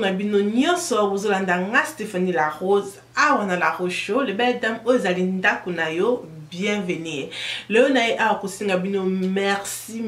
na bino nyonso bozolanda nga Stéphanie La Rose awa na La Rose Show le belle dame ozali ndako na yo. Bienvenue. Le nae a kusinga bino merci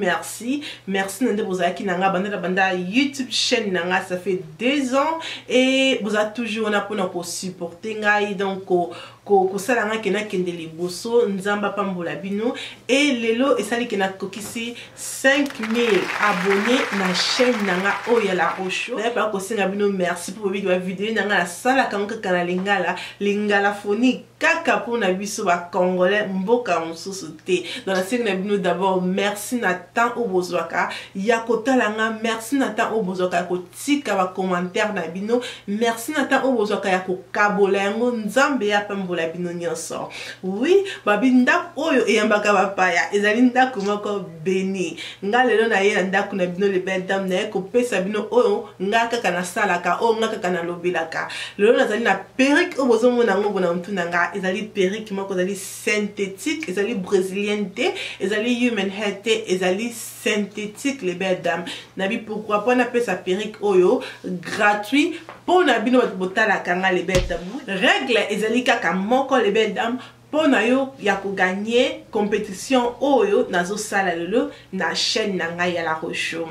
nande bozaki nanga banda YouTube chaîne nanga ça fait 2 ans et vous a toujours on a pour supporter ngai donc ko sala nga kena kende liboso nzamba pambola bino et lelo esali kena kokisi 5000 abonnés na chaîne nanga oya La Rose Show. Nae pa kusinga bino merci pour video vidéo nanga la sala kanka kana lingala phonique kaka pour na biso ba congolais mboka mususu te. Dans la série na bino d'abord merci Nathan Obozwaka yakotala nga merci Nathan Obozwaka ko tika ba commentaire na bino merci Nathan Obozwaka yako kabola yango nzambe ya pambola bino nyonso. Oui babi ndako oyo eyambaka bapaya ezali ndako moko beni nga lelo na ye ndako na bino le belle dame na ko pesa bino oyo nga kaka na salaka oyo nga kaka na lobelaka lelo nazali na perruque obozo mona ngo bona mtuna nga ezali perruque moko ezali synthétique ezali brésilienne te ezali human hair te ezali synthétique les belles dames nabi pourquoi pas na pesa perruque oyo gratuit pour na bino botala kanga les belles dames règle ezali kaka moko les belles dames pour na yo ya ko gagner compétition oyo nazo sala lelo na chaîne na ngai ya La Rose Show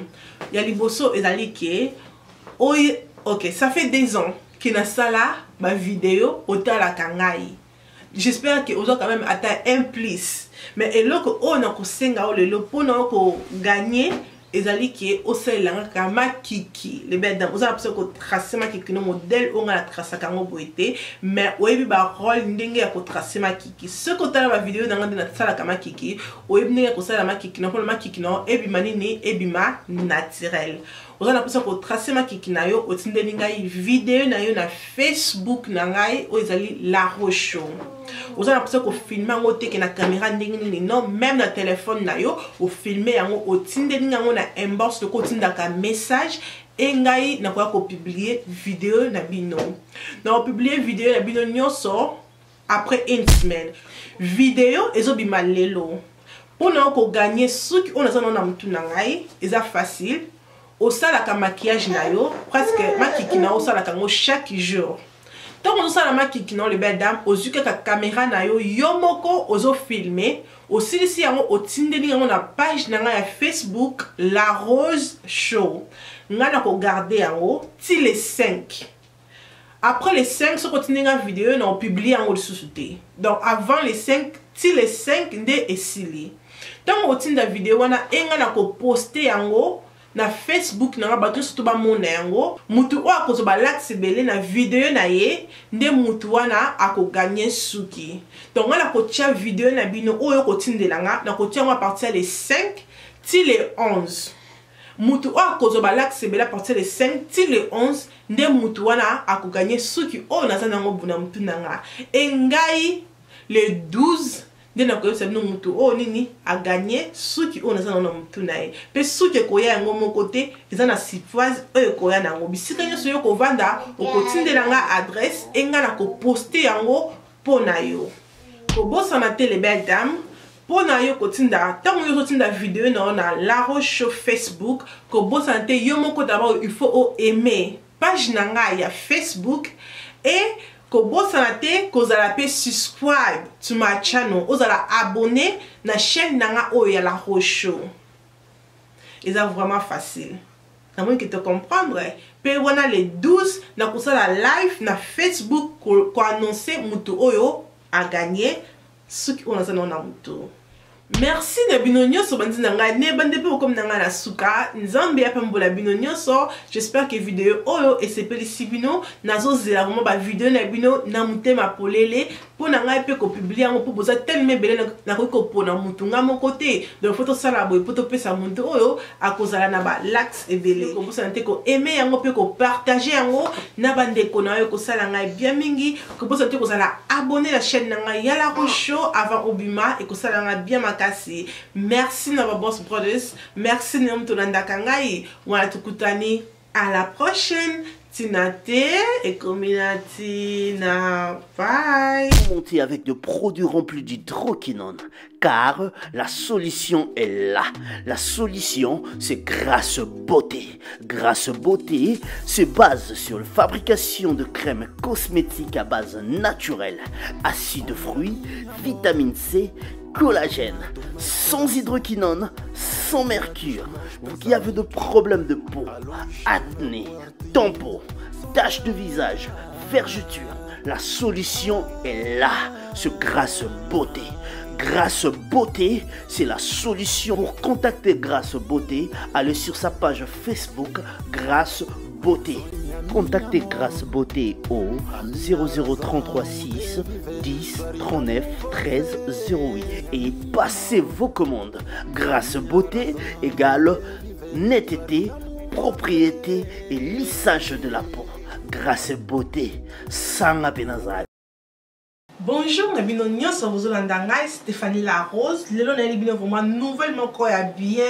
ya liboso ezali ke oyo OK ça fait 2 ans que na sala ba vidéo otala kangai. J'espère que vous avez quand même atteint un plus. Mais et là que on a kosenga le pour nous gagner ezali qui au sel la kama kiki les belles dames vous avez besoin que tracer ma kiki no modèle on a tracer kango boité mais oyebi ba rôle ndenge ya ko tracer ma kiki ce que tala ba vidéo dans na sala kama kiki oyebi ndenge ko sala ma kiki no pour ma kiki no ebi manini ebi ma naturel. Vous avez besoin de tracer ma kiki na yo otindeli ngai vidéo na yo na Facebook na ngai o ezali La Rose Show. Vous avez besoin de filmer en haut na caméra ndenge non même na téléphone na yo o filmer yango otindeli ngai na inbox de kotinda ka message et ngai na ko publier vidéo na bino. Na publier vidéo na bino nyonso après 1 semaine. Vidéo ezobima lelo. Pour na ko gagner suki on a na mtu na ngai eza facile. Au salaka maquillage na yo presque makiki na au salaka ngo chaque jour. Tant on sala makiki na les belles dames ozuka ka caméra na yo yomoko ozo filmer aussi ici yango otindeli yango na page na nga ya Facebook La Rose Show. Nga na ko garder yango ti les 5. Après les 5 so continuer la vidéo na on publie yango le sous-souté. Donc avant les 5 ti les 5 nde esili. Tant on tinda vidéo wana enga na ko poster yango na Facebook na bato surtout ba mona yango mutu o akozo ba like belé na vidéo na ye nde mutu wana ako gagner suki. Donc na ko tia vidéo na bino oyo ko tindela nga na ko tia à partir les 5 ti les 11. Mutu o akozo ba like belé à partir les 5 ti les 11 nde mutu wana ako gagner suki o na sana ngo buna mutu nanga. Engai le 12 dena ko yebisa bino mutu o nini a gagné suki o nazana na mutu na ye pe suki koya yango moko te eza na surprise oyo koya nango bisika nyonso yo kovanda okotindela nga adresse enga na ko poster yango po na yo ko bosana te les belles dames po na yo kotinda tango yo totinda vidéo na La Rose Show Facebook ko bosana te yo moko d'abord il faut aimer page na nga ya Facebook et ko bosana te kozala pe subscribe to my channel ozala abonné na chaîne nanga oyo ya La Rose Show. C'est vraiment facile. Na moins que te comprendre. Pe wana le 12 na kozala live na Facebook ko annoncer mutu oyo a gagné suki ona sana na mutu. Merci na bino nyonso bandi na ngai ne bande pe comme na ngai na suka nzambe ya pambola bino nyonso. J'espère que vidéo oyo esepelisi bino nazo zela vraiment ba vidéo na bino na mutema polele po na ngai pe ko publier yango po boza tellement belé na ko pona mutu nga mon côté donc photo sala boy poto pesa mutu oyo akozala na ba likes ebele ko bosa nte ko aimer yango pe ko partager yango na bande ko na yo ko sala ngai bien mingi ko bosa nte ko sala abonner la chaîne na ngai ya La Rose Show avant obima et ko sala ngai bien makasi. Merci na Boss Brothers, merci na mtolanda kangai wana tukutani à la prochaine. Tinate et Cominatina. Bye. Monter avec de produits remplis d'hydroquinone, car la solution est là. La solution, c'est Grasse Beauté. Grasse Beauté se base sur la fabrication de crèmes cosmétiques à base naturelle, acides de fruits, vitamine C, collagène, sans hydroquinone, sans mercure. Vous qui avez de problèmes de peau, acné, tampons, taches de visage, vergetures, la solution est là, ce Grasse Beauté. Grasse Beauté, c'est la solution. Pour contacter Grasse Beauté, allez sur sa page Facebook Grasse Beauté. Contactez Grasse Beauté au 00336 10 39 13 08 et passez vos commandes. Grasse Beauté égale netteté, propriété et lissage de la peau. Grasse Beauté, sans apenazali. Bonjour, na bino nyonso bozolanda ngai Stéphanie La Rose. Lelo na bino vraiment nouvellement quoi ya bien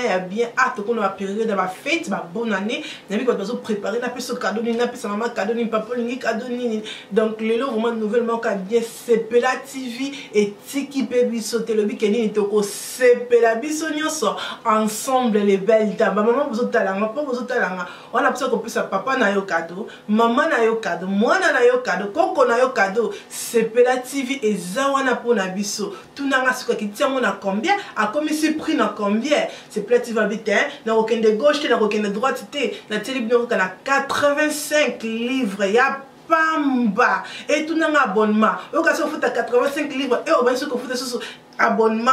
hâte qu'on a période ba fête ba bonne année. Na bino bazo préparer na peso cadeau ni na peso maman cadeau ni papa ni cadeau ni. Donc lelo vraiment nouvellement quoi bien Sepela TV et Tiki Baby sauter le bikini ni toko Sepela biso nyonso ensemble les belles dames. Maman bozotalanga papa bozotalanga. On a besoin qu'on puisse papa na yo cadeau, maman na yo cadeau, mwana na yo cadeau, koko na yo cadeau. Sepela TV et zawana pour nabiso tout nanga suka qui tient mon à combien a comme si prix na combien c'est plate va vite na aucun de gauche na aucun de droite na télé bien na 85 livres ya pamba et tout nanga abonnement au cas où faut 85 livres et au bien sûr que faut sur abonnement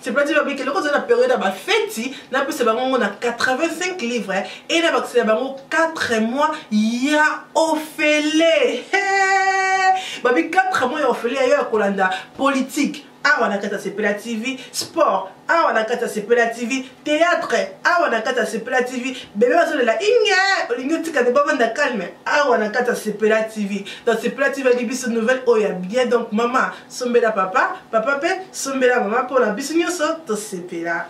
c'est plate va bien que le cause de la période à ba fête na peut c'est bango na 85 livres et na ba c'est bango 4 mois ya ofélé. Babi 4 mois ofélé ailleurs Kolanda politique. Ah on a kata Sepela TV, sport. Ah on a kata Sepela TV, théâtre. Ah on a kata Sepela TV, bébé bazo de la inga. Olingo tika de bavanda calme. Ah on a kata Sepela TV. Dans Sepela TV il y a nouvelle oh ya bien donc maman sombela papa, papa pe sombela maman pour la biso nyonso to Sepela.